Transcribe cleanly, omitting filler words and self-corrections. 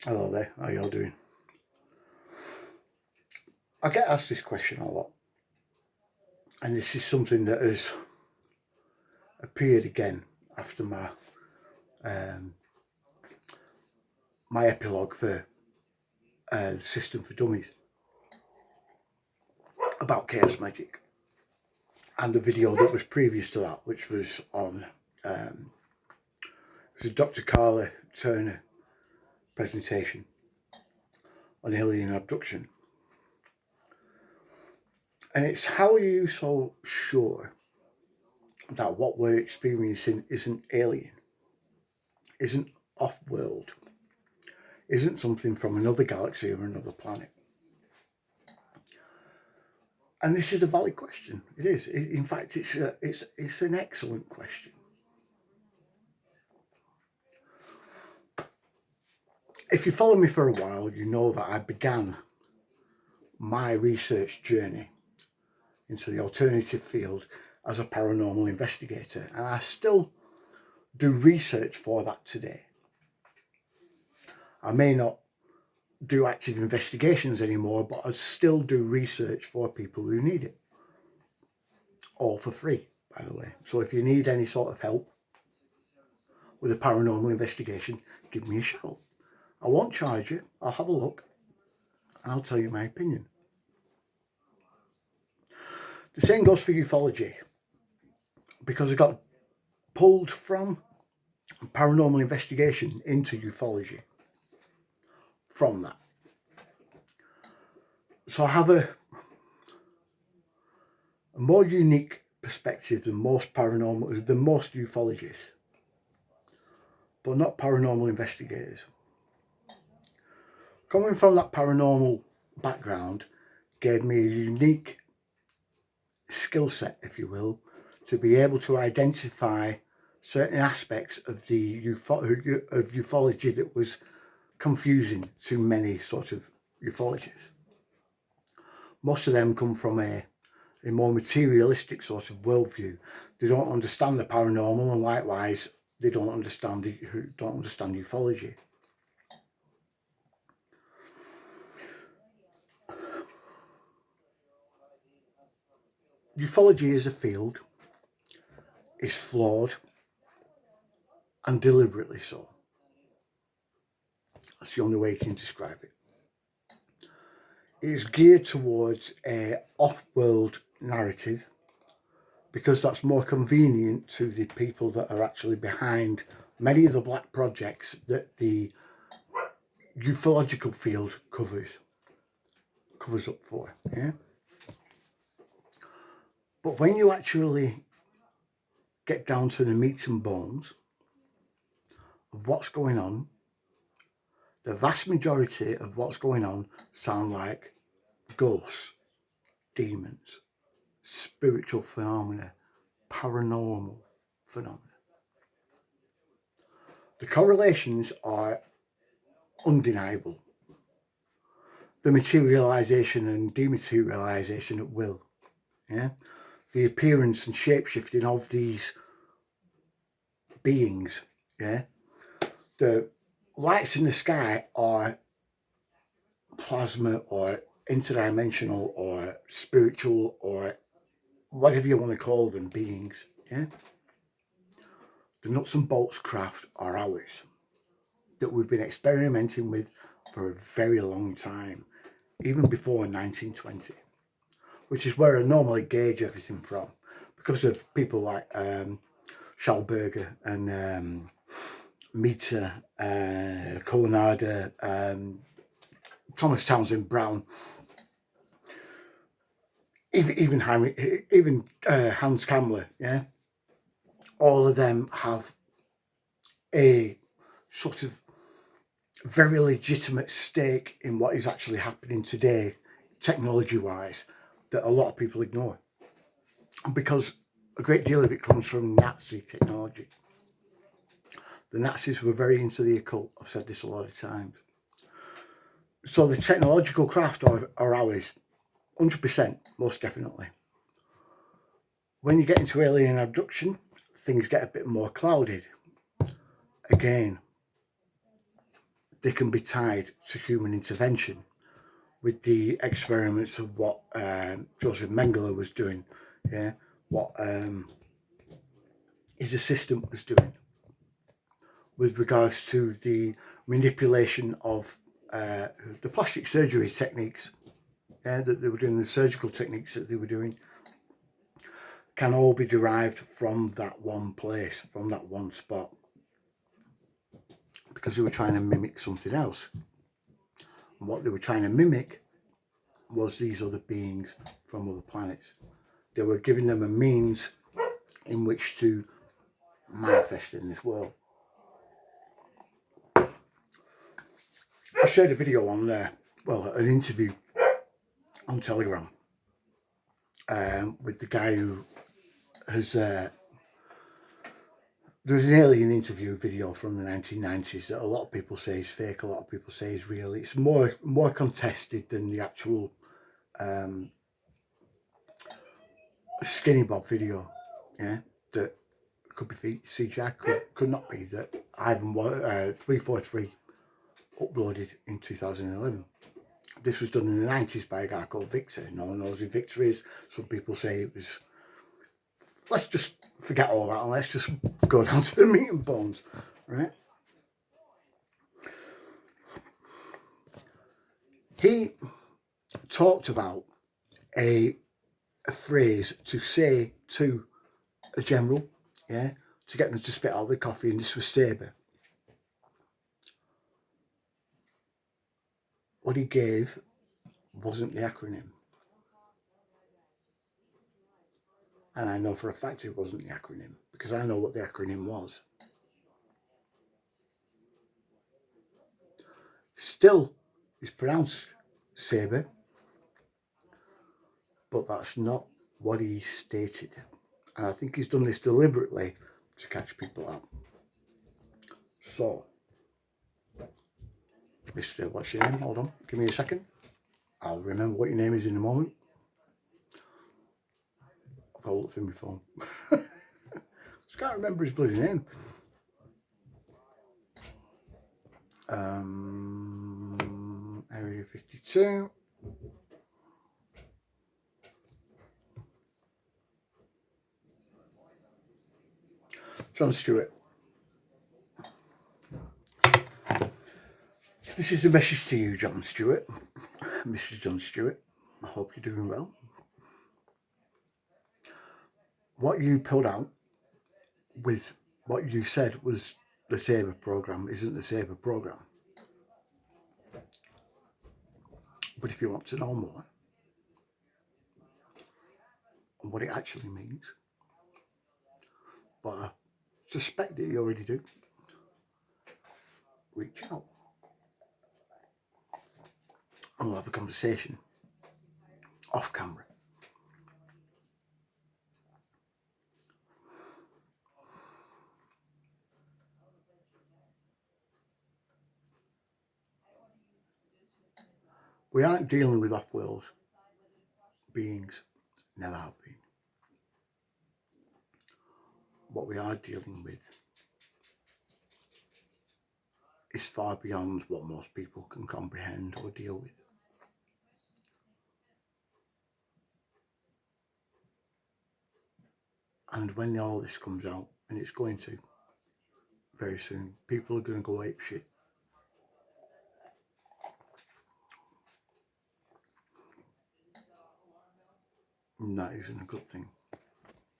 Hello there, how y'all doing? I get asked this question a lot, and this is something that has appeared again after um, my epilogue for the System for Dummies about Chaos Magic, and the video that was previous to that, which was on it was a Dr. Carla Turner presentation on alien abduction. And it's, how are you so sure that what we're experiencing isn't alien, isn't off-world, isn't something from another galaxy or another planet? And this is a valid question. It is. In fact, it's an excellent question. If you follow me for a while, you know that I began my research journey into the alternative field as a paranormal investigator, and I still do research for that today. I may not do active investigations anymore, but I still do research for people who need it, all for free, by the way. So if you need any sort of help with a paranormal investigation, give me a shout. I won't charge you. I'll have a look and I'll tell you my opinion. The same goes for ufology, because I got pulled from paranormal investigation into ufology from that. So I have a more unique perspective than most ufologists, but not paranormal investigators. Coming from that paranormal background gave me a unique skill set, if you will, to be able to identify certain aspects of the ufology that was confusing to many sort of ufologists. Most of them come from a more materialistic sort of worldview. They don't understand the paranormal, and likewise they don't understand ufology. Ufology as a field is flawed, and deliberately so. That's the only way you can describe it. It is geared towards a off-world narrative because that's more convenient to the people that are actually behind many of the black projects that the ufological field covers up for. Yeah. But when you actually get down to the meat and bones of what's going on, the vast majority of what's going on sound like ghosts, demons, spiritual phenomena, paranormal phenomena. The correlations are undeniable. The materialization and dematerialization at will. Yeah. The appearance and shapeshifting of these beings. Yeah. The lights in the sky are plasma or interdimensional or spiritual or whatever you want to call them beings. Yeah. The nuts and bolts craft are ours, that we've been experimenting with for a very long time, even before 1920, which is where I normally gauge everything from, because of people like Schallberger and Meter, Cohenada, Thomas Townsend Brown, even Hans Kammler. Yeah, all of them have a sort of very legitimate stake in what is actually happening today, technology-wise, that a lot of people ignore, because a great deal of it comes from Nazi technology. The Nazis were very into the occult. I've said this a lot of times. So the technological craft are ours, 100%, most definitely. When you get into alien abduction, things get a bit more clouded. Again, they can be tied to human intervention with the experiments of what Joseph Mengele was doing, yeah, what his assistant was doing with regards to the manipulation of the plastic surgery techniques, yeah, that they were doing, the surgical techniques that they were doing, can all be derived from that one place, from that one spot, because they were trying to mimic something else. And what they were trying to mimic was these other beings from other planets. They were giving them a means in which to manifest in this world. I shared a video on there, well, an interview on Telegram with the guy who has there's an alien interview video from the 1990s that a lot of people say is fake, a lot of people say is real. It's more contested than the actual Skinny Bob video, yeah, that could be CGI, could not be, that Ivan 343 uploaded in 2011. This was done in the 90s by a guy called Victor. No one knows who Victor is. Some people say it was... Let's just forget all that and let's just go down to the meat and bones, right? He talked about a phrase to say to a general, yeah, to get them to spit out the coffee, and this was Sabre. What he gave wasn't the acronym. And I know for a fact it wasn't the acronym, because I know what the acronym was. Still, it's pronounced Sabre, but that's not what he stated. And I think he's done this deliberately to catch people out. So, Mr. What's your name? Hold on, give me a second. I'll remember what your name is in a moment. If I look through my phone. Just can't remember his bloody name. Area 52. John Stewart. This is a message to you, John Stewart. Mr. John Stewart. I hope you're doing well. What you put out with what you said was the Sabre program isn't the Sabre program. But if you want to know more on what it actually means, but I suspect that you already do, reach out and we'll have a conversation off camera. We aren't dealing with off-world beings, never have been. What we are dealing with is far beyond what most people can comprehend or deal with. And when all this comes out, and it's going to very soon, people are going to go apeshit. And that isn't a good thing.